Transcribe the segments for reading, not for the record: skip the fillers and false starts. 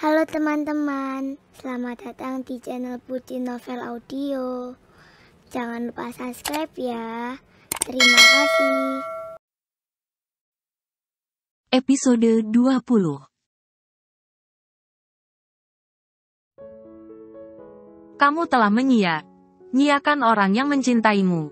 Halo teman-teman, selamat datang di channel Putri Novel Audio. Jangan lupa subscribe ya. Terima kasih. Episode 20. Kamu telah menyia-nyiakan orang yang mencintaimu.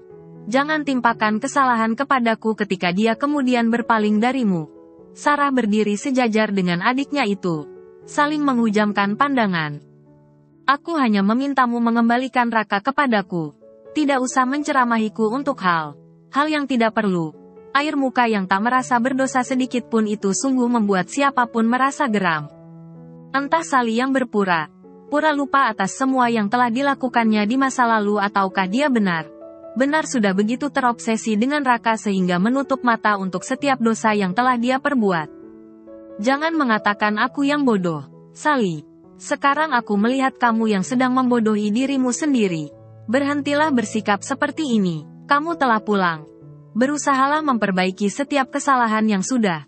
Jangan timpakan kesalahan kepadaku ketika dia kemudian berpaling darimu. Sarah berdiri sejajar dengan adiknya itu, saling menghujamkan pandangan. Aku hanya memintamu mengembalikan Raka kepadaku. Tidak usah menceramahiku untuk hal yang tidak perlu. Air muka yang tak merasa berdosa sedikit pun itu sungguh membuat siapapun merasa geram. Entah Sally yang berpura-pura lupa atas semua yang telah dilakukannya di masa lalu ataukah dia benar sudah begitu terobsesi dengan Raka sehingga menutup mata untuk setiap dosa yang telah dia perbuat. Jangan mengatakan aku yang bodoh, Sally. Sekarang aku melihat kamu yang sedang membodohi dirimu sendiri. Berhentilah bersikap seperti ini. Kamu telah pulang. Berusahalah memperbaiki setiap kesalahan yang sudah.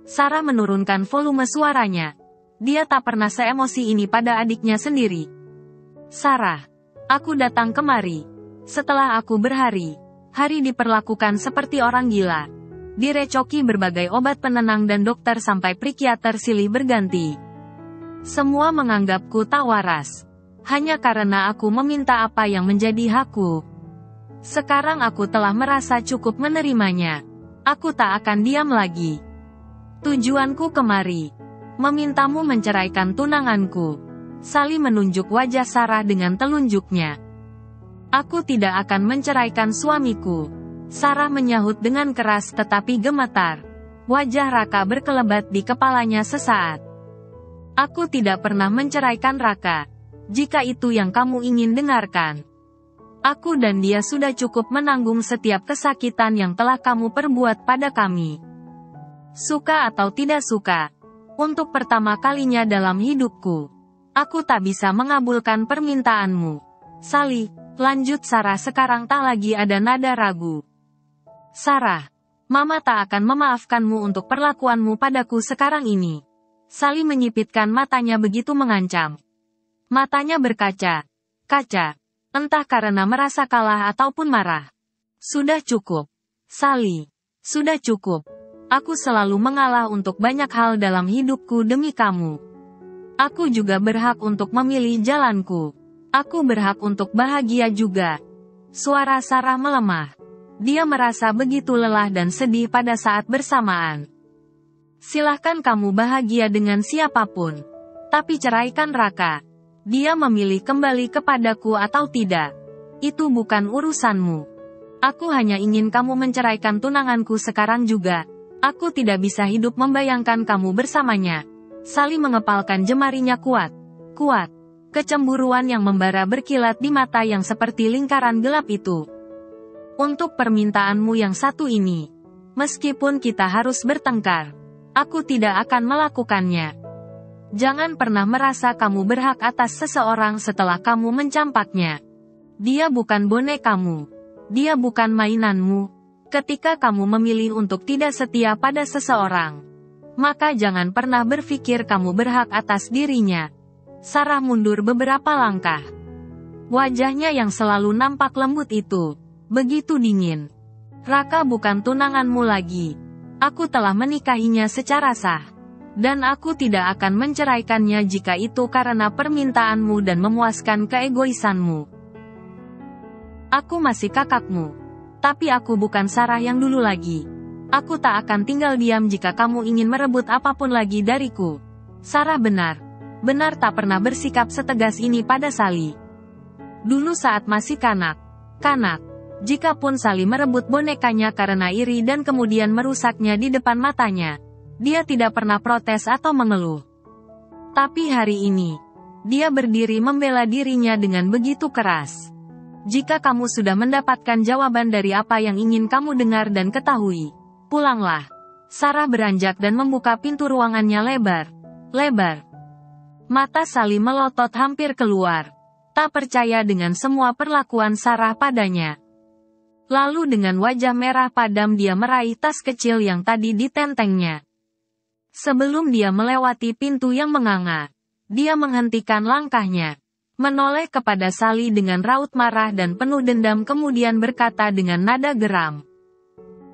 Sarah menurunkan volume suaranya. Dia tak pernah seemosi ini pada adiknya sendiri. Sarah, aku datang kemari setelah aku berhari-hari diperlakukan seperti orang gila. Direcoki berbagai obat penenang dan dokter sampai psikiater silih berganti. Semua menganggapku tak waras. Hanya karena aku meminta apa yang menjadi hakku. Sekarang aku telah merasa cukup menerimanya. Aku tak akan diam lagi. Tujuanku kemari memintamu menceraikan tunanganku. Sally menunjuk wajah Sarah dengan telunjuknya. Aku tidak akan menceraikan suamiku. Sarah menyahut dengan keras tetapi gemetar. Wajah Raka berkelebat di kepalanya sesaat. Aku tidak pernah menceraikan Raka. Jika itu yang kamu ingin dengarkan. Aku dan dia sudah cukup menanggung setiap kesakitan yang telah kamu perbuat pada kami. Suka atau tidak suka. Untuk pertama kalinya dalam hidupku. Aku tak bisa mengabulkan permintaanmu. Sally, lanjut Sarah sekarang tak lagi ada nada ragu. Sarah, Mama tak akan memaafkanmu untuk perlakuanmu padaku sekarang ini. Sally menyipitkan matanya begitu mengancam. Matanya berkaca-kaca, entah karena merasa kalah ataupun marah. Sudah cukup. Sally, sudah cukup. Aku selalu mengalah untuk banyak hal dalam hidupku demi kamu. Aku juga berhak untuk memilih jalanku. Aku berhak untuk bahagia juga. Suara Sarah melemah. Dia merasa begitu lelah dan sedih pada saat bersamaan. Silahkan kamu bahagia dengan siapapun. Tapi ceraikan Raka. Dia memilih kembali kepadaku atau tidak. Itu bukan urusanmu. Aku hanya ingin kamu menceraikan tunanganku sekarang juga. Aku tidak bisa hidup membayangkan kamu bersamanya. Sally mengepalkan jemarinya kuat. Kecemburuan yang membara berkilat di mata yang seperti lingkaran gelap itu. Untuk permintaanmu yang satu ini, meskipun kita harus bertengkar, aku tidak akan melakukannya. Jangan pernah merasa kamu berhak atas seseorang setelah kamu mencampaknya. Dia bukan bonekamu. Dia bukan mainanmu. Ketika kamu memilih untuk tidak setia pada seseorang, maka jangan pernah berpikir kamu berhak atas dirinya. Sarah mundur beberapa langkah. Wajahnya yang selalu nampak lembut itu begitu dingin. Raka bukan tunanganmu lagi. Aku telah menikahinya secara sah. Dan aku tidak akan menceraikannya jika itu karena permintaanmu dan memuaskan keegoisanmu. Aku masih kakakmu. Tapi aku bukan Sarah yang dulu lagi. Aku tak akan tinggal diam jika kamu ingin merebut apapun lagi dariku. Sarah benar tak pernah bersikap setegas ini pada Sally. Dulu saat masih kanak, jikapun Sally merebut bonekanya karena iri dan kemudian merusaknya di depan matanya, dia tidak pernah protes atau mengeluh. Tapi hari ini, dia berdiri membela dirinya dengan begitu keras. Jika kamu sudah mendapatkan jawaban dari apa yang ingin kamu dengar dan ketahui, pulanglah. Sarah beranjak dan membuka pintu ruangannya lebar. Mata Sally melotot hampir keluar. Tak percaya dengan semua perlakuan Sarah padanya. Lalu dengan wajah merah padam dia meraih tas kecil yang tadi ditentengnya. Sebelum dia melewati pintu yang menganga, dia menghentikan langkahnya, menoleh kepada Sally dengan raut marah dan penuh dendam kemudian berkata dengan nada geram.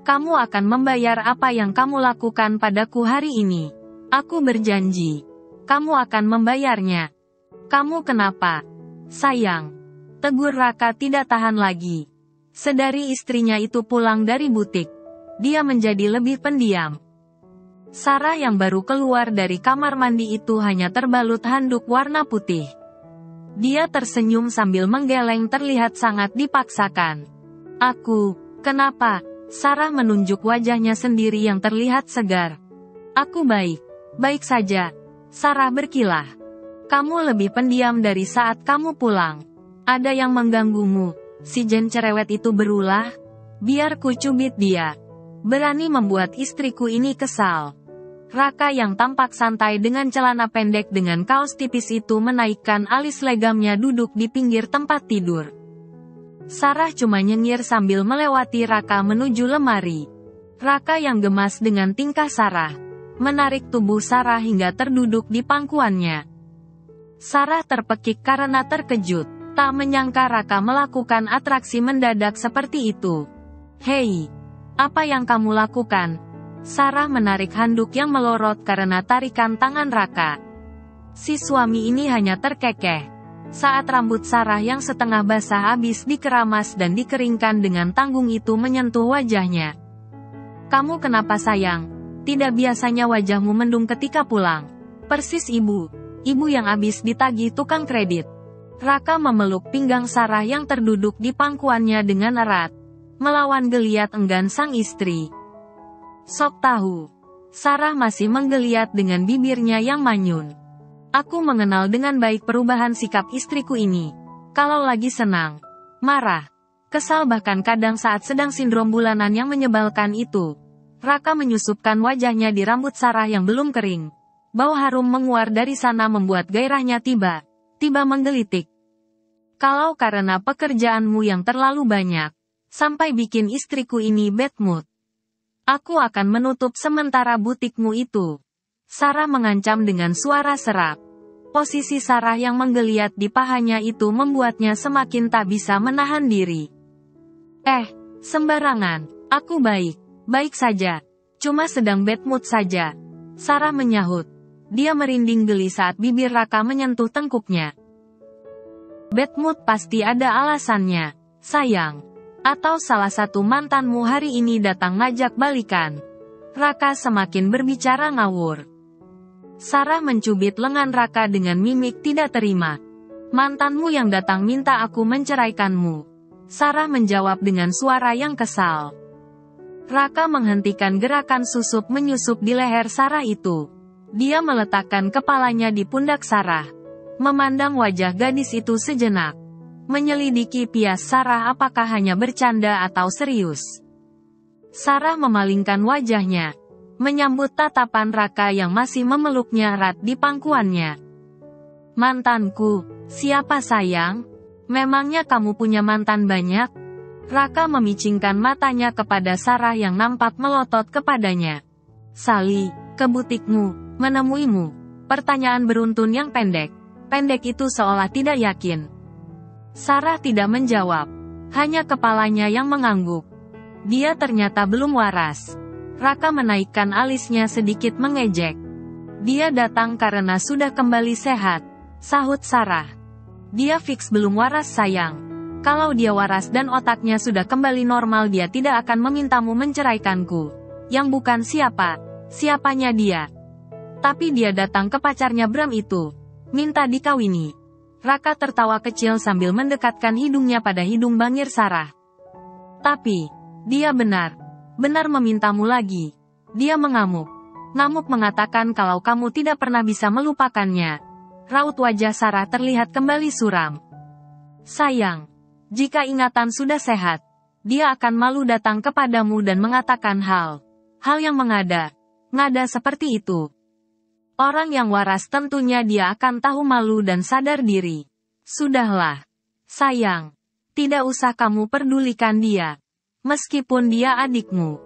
Kamu akan membayar apa yang kamu lakukan padaku hari ini. Aku berjanji. Kamu akan membayarnya. Kamu kenapa? Sayang. Tegur Raka tidak tahan lagi. Sedari istrinya itu pulang dari butik, dia menjadi lebih pendiam. Sarah yang baru keluar dari kamar mandi itu hanya terbalut handuk warna putih. Dia tersenyum sambil menggeleng terlihat sangat dipaksakan. Kenapa? Sarah menunjuk wajahnya sendiri yang terlihat segar. Aku baik saja. Sarah berkilah. Kamu lebih pendiam dari saat kamu pulang. Ada yang mengganggumu? Si Jen cerewet itu berulah. Biar ku cubit dia. Berani membuat istriku ini kesal. Raka yang tampak santai dengan celana pendek dengan kaos tipis itu menaikkan alis legamnya duduk di pinggir tempat tidur. Sarah cuma nyengir sambil melewati Raka menuju lemari. Raka yang gemas dengan tingkah Sarah, menarik tubuh Sarah hingga terduduk di pangkuannya. Sarah terpekik karena terkejut, tak menyangka Raka melakukan atraksi mendadak seperti itu. Hei, apa yang kamu lakukan? Sarah menarik handuk yang melorot karena tarikan tangan Raka. Si suami ini hanya terkekeh saat rambut Sarah yang setengah basah habis dikeramas dan dikeringkan dengan tanggung itu menyentuh wajahnya. Kamu kenapa sayang? Tidak biasanya wajahmu mendung ketika pulang. Persis ibu yang habis ditagih tukang kredit. Raka memeluk pinggang Sarah yang terduduk di pangkuannya dengan erat, melawan geliat enggan sang istri. Sok tahu. Sarah masih menggeliat dengan bibirnya yang manyun. Aku mengenal dengan baik perubahan sikap istriku ini. Kalau lagi senang, marah, kesal bahkan kadang saat sedang sindrom bulanan yang menyebalkan itu. Raka menyusupkan wajahnya di rambut Sarah yang belum kering. Bau harum menguar dari sana membuat gairahnya tiba-tiba menggelitik. Kalau karena pekerjaanmu yang terlalu banyak, sampai bikin istriku ini bad mood. Aku akan menutup sementara butikmu itu. Sarah mengancam dengan suara serak. Posisi Sarah yang menggeliat di pahanya itu membuatnya semakin tak bisa menahan diri. Sembarangan. Aku baik saja. Cuma sedang bad mood saja. Sarah menyahut. Dia merinding geli saat bibir Raka menyentuh tengkuknya. Bad mood pasti ada alasannya, sayang. Atau salah satu mantanmu hari ini datang ngajak balikan. Raka semakin berbicara ngawur. Sarah mencubit lengan Raka dengan mimik tidak terima. Mantanmu yang datang minta aku menceraikanmu. Sarah menjawab dengan suara yang kesal. Raka menghentikan gerakan susup menyusup di leher Sarah itu. Dia meletakkan kepalanya di pundak Sarah. Memandang wajah gadis itu sejenak. Menyelidiki pias Sarah apakah hanya bercanda atau serius. Sarah memalingkan wajahnya, menyambut tatapan Raka yang masih memeluknya erat di pangkuannya. Mantanku, siapa sayang? Memangnya kamu punya mantan banyak? Raka memicingkan matanya kepada Sarah yang nampak melotot kepadanya. Sally, ke butikmu, menemuimu. Pertanyaan beruntun yang pendek itu seolah tidak yakin. Sarah tidak menjawab, hanya kepalanya yang mengangguk. Dia ternyata belum waras. Raka menaikkan alisnya sedikit mengejek. Dia datang karena sudah kembali sehat, sahut Sarah. Dia fix belum waras sayang. Kalau dia waras dan otaknya sudah kembali normal dia tidak akan memintamu menceraikanku. Yang bukan siapanya dia. Tapi dia datang ke pacarnya Bram itu, minta dikawini. Raka tertawa kecil sambil mendekatkan hidungnya pada hidung bangir Sarah. Tapi, dia benar memintamu lagi. Dia mengamuk mengatakan kalau kamu tidak pernah bisa melupakannya. Raut wajah Sarah terlihat kembali suram. Sayang, jika ingatan sudah sehat, dia akan malu datang kepadamu dan mengatakan hal yang ngada seperti itu. Orang yang waras tentunya dia akan tahu malu dan sadar diri. Sudahlah. Sayang. Tidak usah kamu pedulikan dia. Meskipun dia adikmu.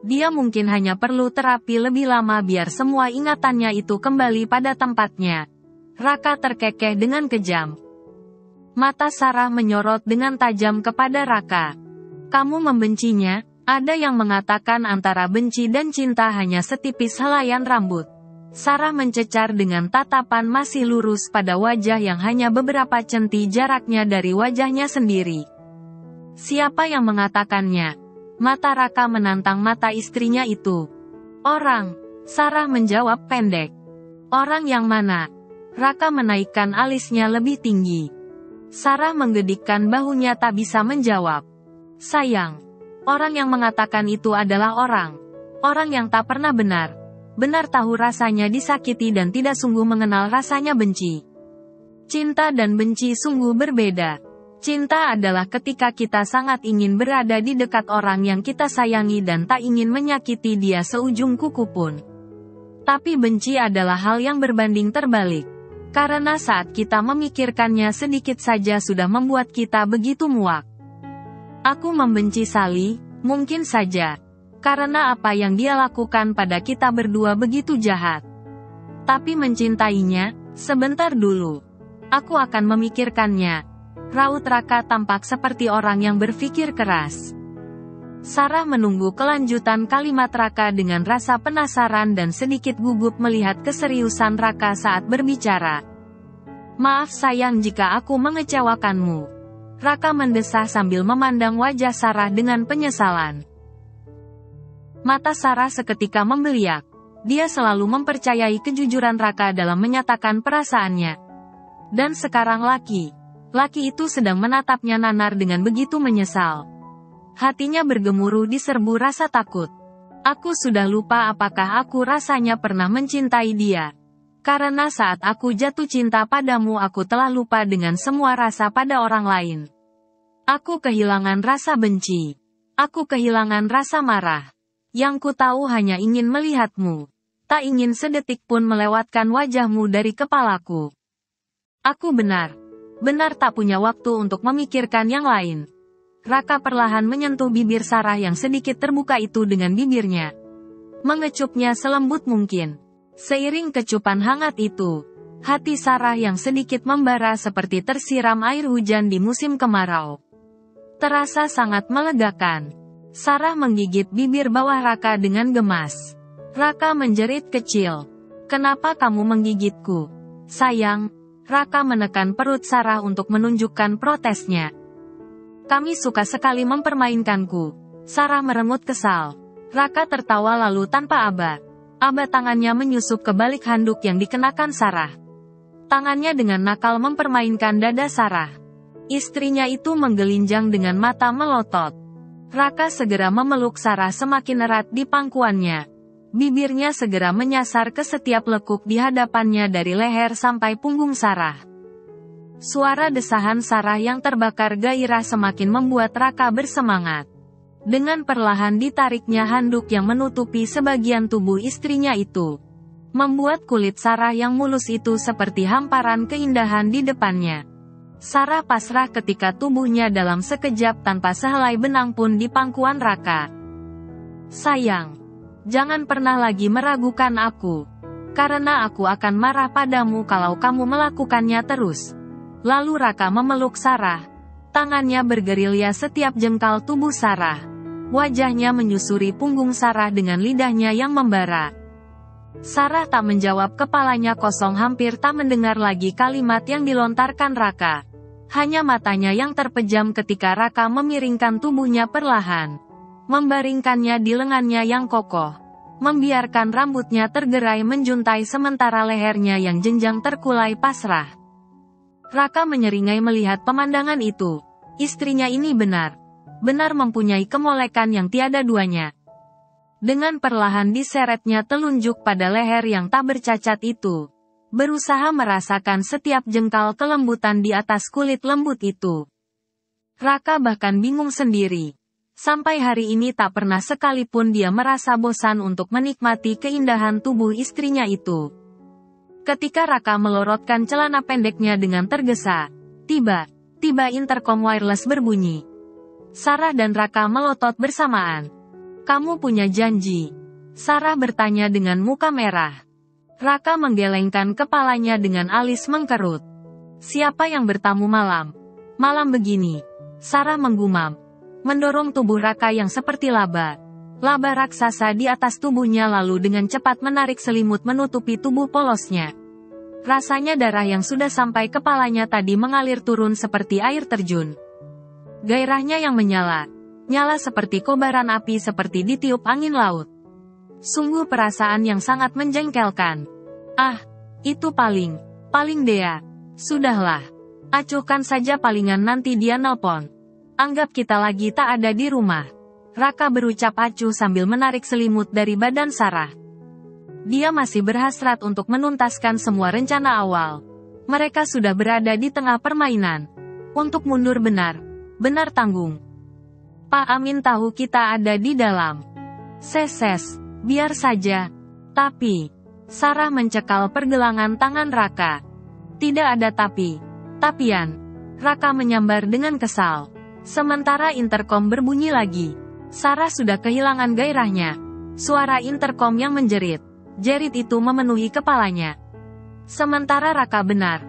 Dia mungkin hanya perlu terapi lebih lama biar semua ingatannya itu kembali pada tempatnya. Raka terkekeh dengan kejam. Mata Sarah menyorot dengan tajam kepada Raka. Kamu membencinya? Ada yang mengatakan antara benci dan cinta hanya setipis helaian rambut. Sarah mencecar dengan tatapan masih lurus pada wajah yang hanya beberapa centi jaraknya dari wajahnya sendiri. Siapa yang mengatakannya? Mata Raka menantang mata istrinya itu. Orang. Sarah menjawab pendek. Orang yang mana? Raka menaikkan alisnya lebih tinggi. Sarah menggedikkan bahunya tak bisa menjawab. Sayang. Orang yang mengatakan itu adalah orang. Orang yang tak pernah benar. Benar tahu rasanya disakiti dan tidak sungguh mengenal rasanya benci. Cinta dan benci sungguh berbeda. Cinta adalah ketika kita sangat ingin berada di dekat orang yang kita sayangi dan tak ingin menyakiti dia seujung kuku pun. Tapi benci adalah hal yang berbanding terbalik. Karena saat kita memikirkannya sedikit saja sudah membuat kita begitu muak. Aku membenci Sally, mungkin saja. Karena apa yang dia lakukan pada kita berdua begitu jahat. Tapi mencintainya, sebentar dulu. Aku akan memikirkannya. Raut Raka tampak seperti orang yang berpikir keras. Sarah menunggu kelanjutan kalimat Raka dengan rasa penasaran dan sedikit gugup melihat keseriusan Raka saat berbicara. Maaf sayang jika aku mengecewakanmu. Raka mendesah sambil memandang wajah Sarah dengan penyesalan. Mata Sarah seketika membeliak. Dia selalu mempercayai kejujuran Raka dalam menyatakan perasaannya. Dan sekarang Laki itu sedang menatapnya nanar dengan begitu menyesal. Hatinya bergemuruh diserbu rasa takut. Aku sudah lupa apakah aku rasanya pernah mencintai dia. Karena saat aku jatuh cinta padamu aku telah lupa dengan semua rasa pada orang lain. Aku kehilangan rasa benci. Aku kehilangan rasa marah. Yang ku tahu hanya ingin melihatmu. Tak ingin sedetik pun melewatkan wajahmu dari kepalaku. Aku benar tak punya waktu untuk memikirkan yang lain. Raka perlahan menyentuh bibir Sarah yang sedikit terbuka itu dengan bibirnya. Mengecupnya selembut mungkin. Seiring kecupan hangat itu, hati Sarah yang sedikit membara seperti tersiram air hujan di musim kemarau. Terasa sangat melegakan. Sarah menggigit bibir bawah Raka dengan gemas. Raka menjerit kecil. Kenapa kamu menggigitku? Sayang. Raka menekan perut Sarah untuk menunjukkan protesnya. Kami suka sekali mempermainkanku. Sarah meremut kesal. Raka tertawa lalu tanpa aba tangannya menyusup ke balik handuk yang dikenakan Sarah. Tangannya dengan nakal mempermainkan dada Sarah. Istrinya itu menggelinjang dengan mata melotot. Raka segera memeluk Sarah semakin erat di pangkuannya. Bibirnya segera menyasar ke setiap lekuk di hadapannya dari leher sampai punggung Sarah. Suara desahan Sarah yang terbakar gairah semakin membuat Raka bersemangat. Dengan perlahan ditariknya handuk yang menutupi sebagian tubuh istrinya itu. Membuat kulit Sarah yang mulus itu seperti hamparan keindahan di depannya. Sarah pasrah ketika tubuhnya dalam sekejap tanpa sehelai benang pun di pangkuan Raka. Sayang. Jangan pernah lagi meragukan aku. Karena aku akan marah padamu kalau kamu melakukannya terus. Lalu Raka memeluk Sarah. Tangannya bergerilya setiap jengkal tubuh Sarah. Wajahnya menyusuri punggung Sarah dengan lidahnya yang membara. Sarah tak menjawab, kepalanya kosong hampir tak mendengar lagi kalimat yang dilontarkan Raka. Hanya matanya yang terpejam ketika Raka memiringkan tubuhnya perlahan. Membaringkannya di lengannya yang kokoh. Membiarkan rambutnya tergerai menjuntai sementara lehernya yang jenjang terkulai pasrah. Raka menyeringai melihat pemandangan itu. Istrinya ini benar mempunyai kemolekan yang tiada duanya. Dengan perlahan diseretnya telunjuk pada leher yang tak bercacat itu. Berusaha merasakan setiap jengkal kelembutan di atas kulit lembut itu. Raka bahkan bingung sendiri. Sampai hari ini tak pernah sekalipun dia merasa bosan untuk menikmati keindahan tubuh istrinya itu. Ketika Raka melorotkan celana pendeknya dengan tergesa, tiba intercom wireless berbunyi. Sarah dan Raka melotot bersamaan. Kamu punya janji? Sarah bertanya dengan muka merah. Raka menggelengkan kepalanya dengan alis mengkerut. Siapa yang bertamu malam? Malam begini. Sarah menggumam. Mendorong tubuh Raka yang seperti laba. Laba raksasa di atas tubuhnya lalu dengan cepat menarik selimut menutupi tubuh polosnya. Rasanya darah yang sudah sampai kepalanya tadi mengalir turun seperti air terjun. Gairahnya yang menyala. Nyala seperti kobaran api seperti ditiup angin laut. Sungguh perasaan yang sangat menjengkelkan. Ah, itu paling Dea. Sudahlah. Acuhkan saja palingan nanti dia nelpon. Anggap kita lagi tak ada di rumah. Raka berucap acuh sambil menarik selimut dari badan Sarah. Dia masih berhasrat untuk menuntaskan semua rencana awal. Mereka sudah berada di tengah permainan. Untuk mundur benar tanggung. Pak Amin tahu kita ada di dalam. Ses, biar saja. Tapi, Sarah mencekal pergelangan tangan Raka. Tidak ada tapian. Raka menyambar dengan kesal. Sementara interkom berbunyi lagi. Sarah sudah kehilangan gairahnya. Suara interkom yang menjerit. Jerit itu memenuhi kepalanya. Sementara Raka benar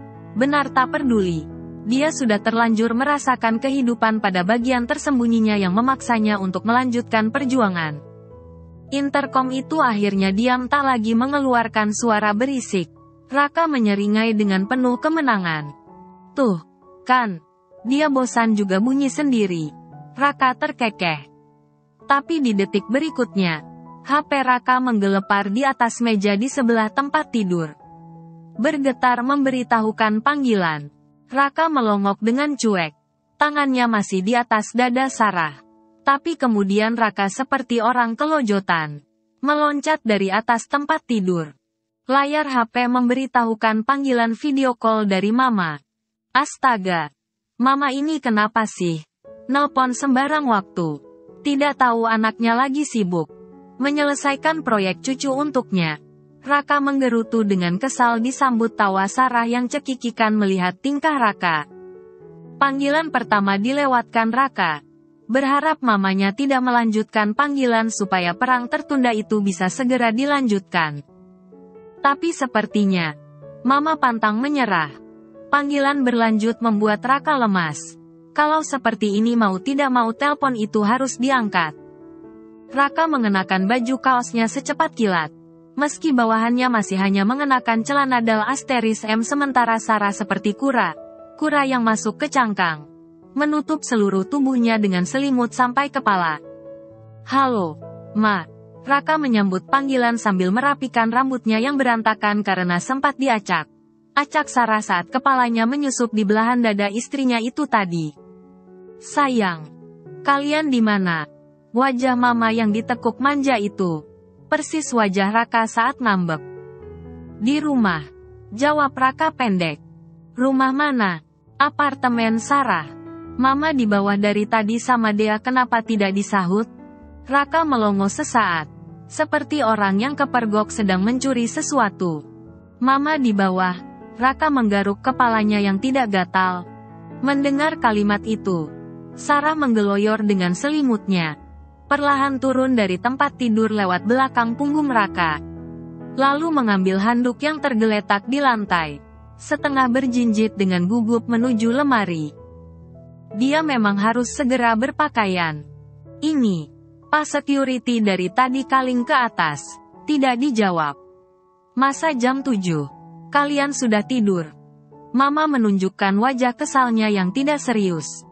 tak peduli. Dia sudah terlanjur merasakan kehidupan pada bagian tersembunyinya yang memaksanya untuk melanjutkan perjuangan. Interkom itu akhirnya diam tak lagi mengeluarkan suara berisik. Raka menyeringai dengan penuh kemenangan. Tuh, kan. Dia bosan juga bunyi sendiri. Raka terkekeh. Tapi di detik berikutnya, HP Raka menggelepar di atas meja di sebelah tempat tidur. Bergetar memberitahukan panggilan. Raka melongok dengan cuek. Tangannya masih di atas dada Sarah. Tapi kemudian Raka seperti orang kelojotan. Meloncat dari atas tempat tidur. Layar HP memberitahukan panggilan video call dari Mama. Astaga. Mama ini kenapa sih? Nelpon sembarang waktu. Tidak tahu anaknya lagi sibuk menyelesaikan proyek cucu untuknya. Raka menggerutu dengan kesal disambut tawa Sarah yang cekikikan melihat tingkah Raka. Panggilan pertama dilewatkan Raka. Berharap mamanya tidak melanjutkan panggilan supaya perang tertunda itu bisa segera dilanjutkan. Tapi sepertinya, Mama pantang menyerah. Panggilan berlanjut membuat Raka lemas. Kalau seperti ini mau tidak mau telepon itu harus diangkat. Raka mengenakan baju kaosnya secepat kilat. Meski bawahannya masih hanya mengenakan celana dal asteris M sementara Sarah seperti kura yang masuk ke cangkang. Menutup seluruh tubuhnya dengan selimut sampai kepala. Halo, Ma. Raka menyambut panggilan sambil merapikan rambutnya yang berantakan karena sempat diacak. Acak Sarah saat kepalanya menyusup di belahan dada istrinya itu tadi. Sayang. Kalian di mana? Wajah Mama yang ditekuk manja itu. Persis wajah Raka saat ngambek. Di rumah. Jawab Raka pendek. Rumah mana? Apartemen Sarah. Mama di bawah dari tadi sama Dea kenapa tidak disahut? Raka melongo sesaat. Seperti orang yang kepergok sedang mencuri sesuatu. Mama di bawah. Raka menggaruk kepalanya yang tidak gatal. Mendengar kalimat itu, Sarah menggeloyor dengan selimutnya. Perlahan turun dari tempat tidur lewat belakang punggung Raka. Lalu mengambil handuk yang tergeletak di lantai. Setengah berjinjit dengan gugup menuju lemari. Dia memang harus segera berpakaian. Ini, Pak Security dari tadi kaling ke atas. Tidak dijawab. Masa jam 7? Kalian sudah tidur? Mama menunjukkan wajah kesalnya yang tidak serius.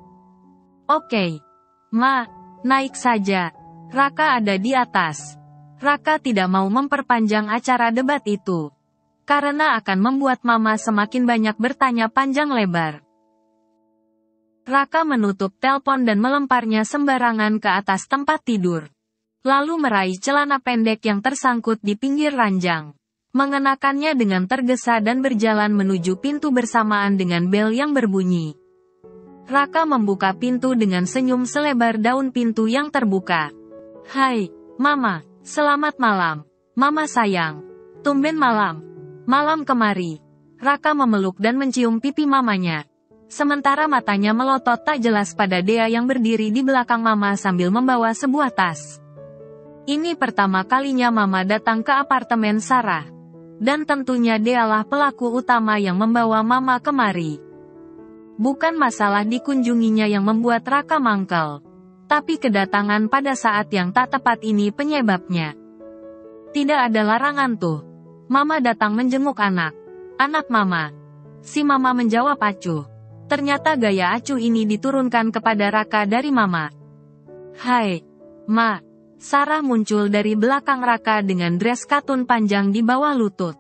Oke. Ma, naik saja. Raka ada di atas. Raka tidak mau memperpanjang acara debat itu. Karena akan membuat Mama semakin banyak bertanya panjang lebar. Raka menutup telepon dan melemparnya sembarangan ke atas tempat tidur. Lalu meraih celana pendek yang tersangkut di pinggir ranjang. Mengenakannya dengan tergesa dan berjalan menuju pintu bersamaan dengan bel yang berbunyi. Raka membuka pintu dengan senyum selebar daun pintu yang terbuka. Hai, Mama, selamat malam. Mama sayang. Tumben malam. Malam kemari. Raka memeluk dan mencium pipi mamanya. Sementara matanya melotot tak jelas pada Dea yang berdiri di belakang Mama sambil membawa sebuah tas. Ini pertama kalinya Mama datang ke apartemen Sarah. Dan tentunya dialah pelaku utama yang membawa Mama kemari. Bukan masalah dikunjunginya yang membuat Raka mangkel. Tapi kedatangan pada saat yang tak tepat ini penyebabnya. Tidak ada larangan tuh. Mama datang menjenguk anak. Anak Mama. Si Mama menjawab acuh. Ternyata gaya acuh ini diturunkan kepada Raka dari Mama. Hai, Ma. Sarah muncul dari belakang Raka dengan dress katun panjang di bawah lutut.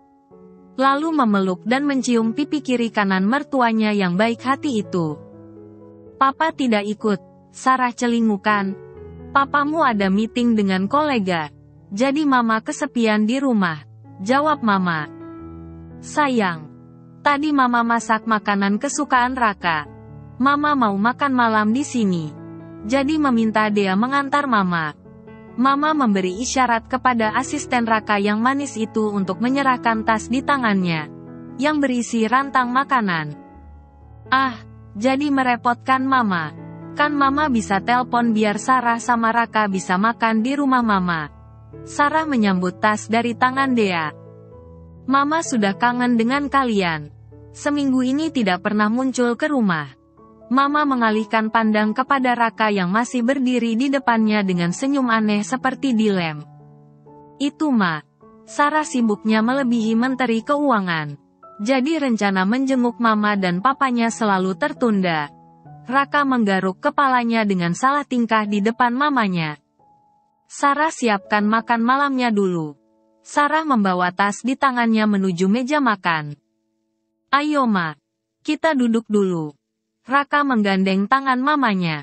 Lalu memeluk dan mencium pipi kiri kanan mertuanya yang baik hati itu. Papa tidak ikut, Sarah celingukan. Papamu ada meeting dengan kolega. Jadi Mama kesepian di rumah. Jawab Mama. Sayang. Tadi Mama masak makanan kesukaan Raka. Mama mau makan malam di sini. Jadi meminta dia mengantar Mama. Mama memberi isyarat kepada asisten Raka yang manis itu untuk menyerahkan tas di tangannya, yang berisi rantang makanan. Ah, jadi merepotkan Mama. Kan Mama bisa telpon biar Sarah sama Raka bisa makan di rumah Mama. Sarah menyambut tas dari tangan Dea. Mama sudah kangen dengan kalian. Seminggu ini tidak pernah muncul ke rumah. Mama mengalihkan pandang kepada Raka yang masih berdiri di depannya dengan senyum aneh seperti dilem. Itu Ma. Sarah sibuknya melebihi Menteri Keuangan. Jadi rencana menjenguk Mama dan Papanya selalu tertunda. Raka menggaruk kepalanya dengan salah tingkah di depan mamanya. Sarah siapkan makan malamnya dulu. Sarah membawa tas di tangannya menuju meja makan. Ayo Ma. Kita duduk dulu. Raka menggandeng tangan mamanya.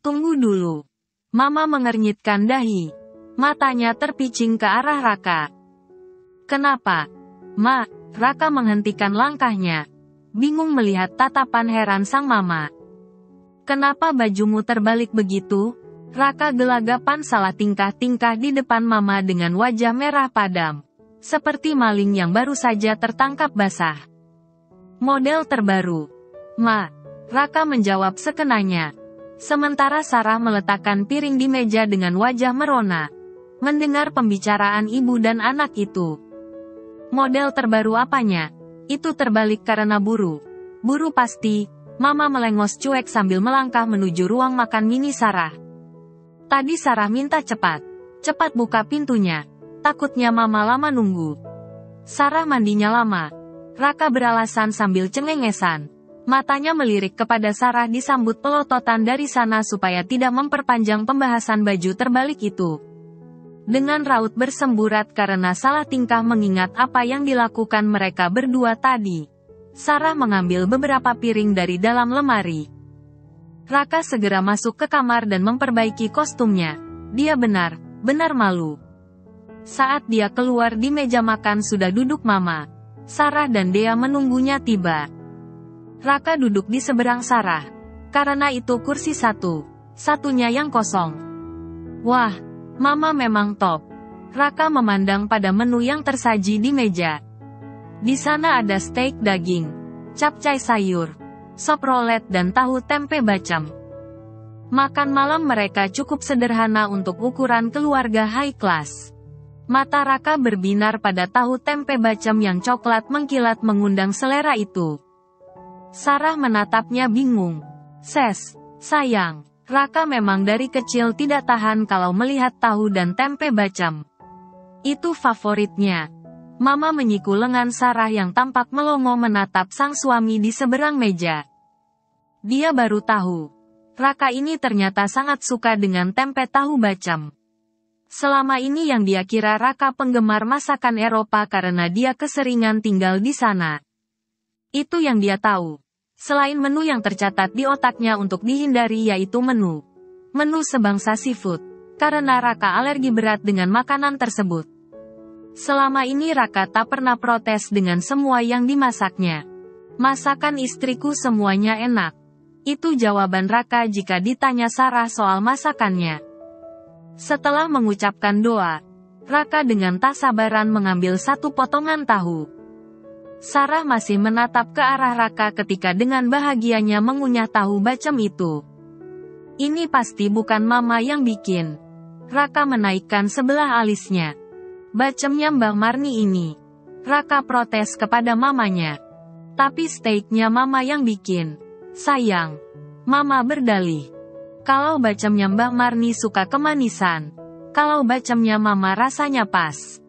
Tunggu dulu. Mama mengernyitkan dahi. Matanya terpicing ke arah Raka. Kenapa? Ma, Raka menghentikan langkahnya. Bingung melihat tatapan heran sang mama. Kenapa bajumu terbalik begitu? Raka gelagapan salah tingkah-tingkah di depan Mama dengan wajah merah padam. Seperti maling yang baru saja tertangkap basah. Model terbaru. Ma. Raka menjawab sekenanya. Sementara Sarah meletakkan piring di meja dengan wajah merona. Mendengar pembicaraan ibu dan anak itu. Model terbaru apanya? Itu terbalik karena buru. Buru pasti. Mama melengos cuek sambil melangkah menuju ruang makan mini Sarah. Tadi Sarah minta cepat. Cepat buka pintunya. Takutnya Mama lama nunggu. Sarah mandinya lama. Raka beralasan sambil cengengesan. Matanya melirik kepada Sarah disambut pelototan dari sana supaya tidak memperpanjang pembahasan baju terbalik itu. Dengan raut bersemburat karena salah tingkah mengingat apa yang dilakukan mereka berdua tadi. Sarah mengambil beberapa piring dari dalam lemari. Raka segera masuk ke kamar dan memperbaiki kostumnya. Dia benar malu. Saat dia keluar di meja makan sudah duduk Mama. Sarah dan Dea menunggunya tiba. Raka duduk di seberang Sarah. Karena itu kursi satunya yang kosong. Wah, Mama memang top. Raka memandang pada menu yang tersaji di meja. Di sana ada steak daging, capcay sayur, sop rolet dan tahu tempe bacem. Makan malam mereka cukup sederhana untuk ukuran keluarga high class. Mata Raka berbinar pada tahu tempe bacem yang coklat mengkilat mengundang selera itu. Sarah menatapnya bingung. Sayang, Raka memang dari kecil tidak tahan kalau melihat tahu dan tempe bacem. Itu favoritnya. Mama menyiku lengan Sarah yang tampak melongo menatap sang suami di seberang meja. Dia baru tahu. Raka ini ternyata sangat suka dengan tempe tahu bacem. Selama ini yang dia kira Raka penggemar masakan Eropa karena dia keseringan tinggal di sana. Itu yang dia tahu. Selain menu yang tercatat di otaknya untuk dihindari yaitu menu sebangsa seafood. Karena Raka alergi berat dengan makanan tersebut. Selama ini Raka tak pernah protes dengan semua yang dimasaknya. Masakan istriku semuanya enak. Itu jawaban Raka jika ditanya Sarah soal masakannya. Setelah mengucapkan doa, Raka dengan tak sabaran mengambil satu potongan tahu. Sarah masih menatap ke arah Raka ketika dengan bahagianya mengunyah tahu bacem itu. Ini pasti bukan Mama yang bikin. Raka menaikkan sebelah alisnya. Bacemnya Mbak Marni ini. Raka protes kepada mamanya. Tapi steaknya mama yang bikin. Sayang. Mama berdalih. Kalau bacemnya Mbak Marni suka kemanisan. Kalau bacemnya mama rasanya pas.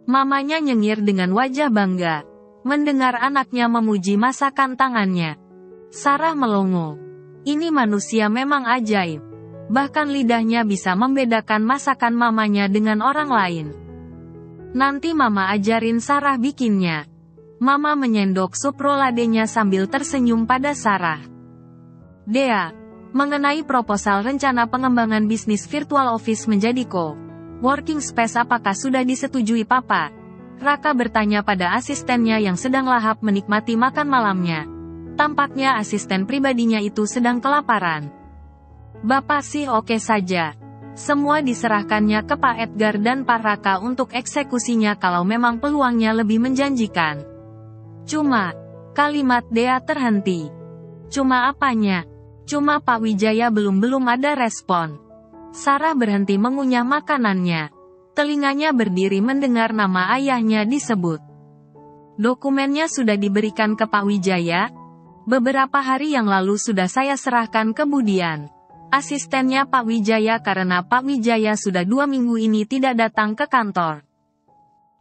Mamanya nyengir dengan wajah bangga. Mendengar anaknya memuji masakan tangannya. Sarah melongo. Ini manusia memang ajaib. Bahkan lidahnya bisa membedakan masakan mamanya dengan orang lain. Nanti mama ajarin Sarah bikinnya. Mama menyendok sup roladenya sambil tersenyum pada Sarah. Dea, mengenai proposal rencana pengembangan bisnis virtual office menjadi co-working space apakah sudah disetujui Papa? Raka bertanya pada asistennya yang sedang lahap menikmati makan malamnya. Tampaknya asisten pribadinya itu sedang kelaparan. Bapak sih oke saja. Semua diserahkannya ke Pak Edgar dan Pak Raka untuk eksekusinya kalau memang peluangnya lebih menjanjikan. Cuma, kalimat Dea terhenti. Cuma apanya? Cuma Pak Wijaya belum ada respon. Sarah berhenti mengunyah makanannya. Telinganya berdiri mendengar nama ayahnya disebut. Dokumennya sudah diberikan ke Pak Wijaya. Beberapa hari yang lalu sudah saya serahkan ke Budian. Asistennya Pak Wijaya karena Pak Wijaya sudah 2 minggu ini tidak datang ke kantor.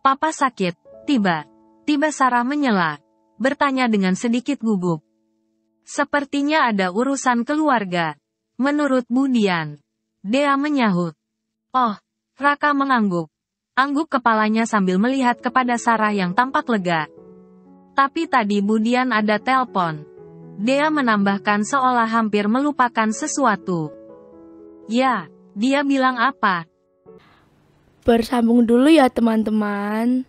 Papa sakit, tiba Sarah menyela. Bertanya dengan sedikit gugup. Sepertinya ada urusan keluarga. Menurut Budian. Dea menyahut. Oh, Raka mengangguk. Angguk kepalanya sambil melihat kepada Sarah yang tampak lega. Tapi tadi Budian ada telepon. Dea menambahkan seolah hampir melupakan sesuatu. Ya, dia bilang apa? Bersambung dulu ya teman-teman.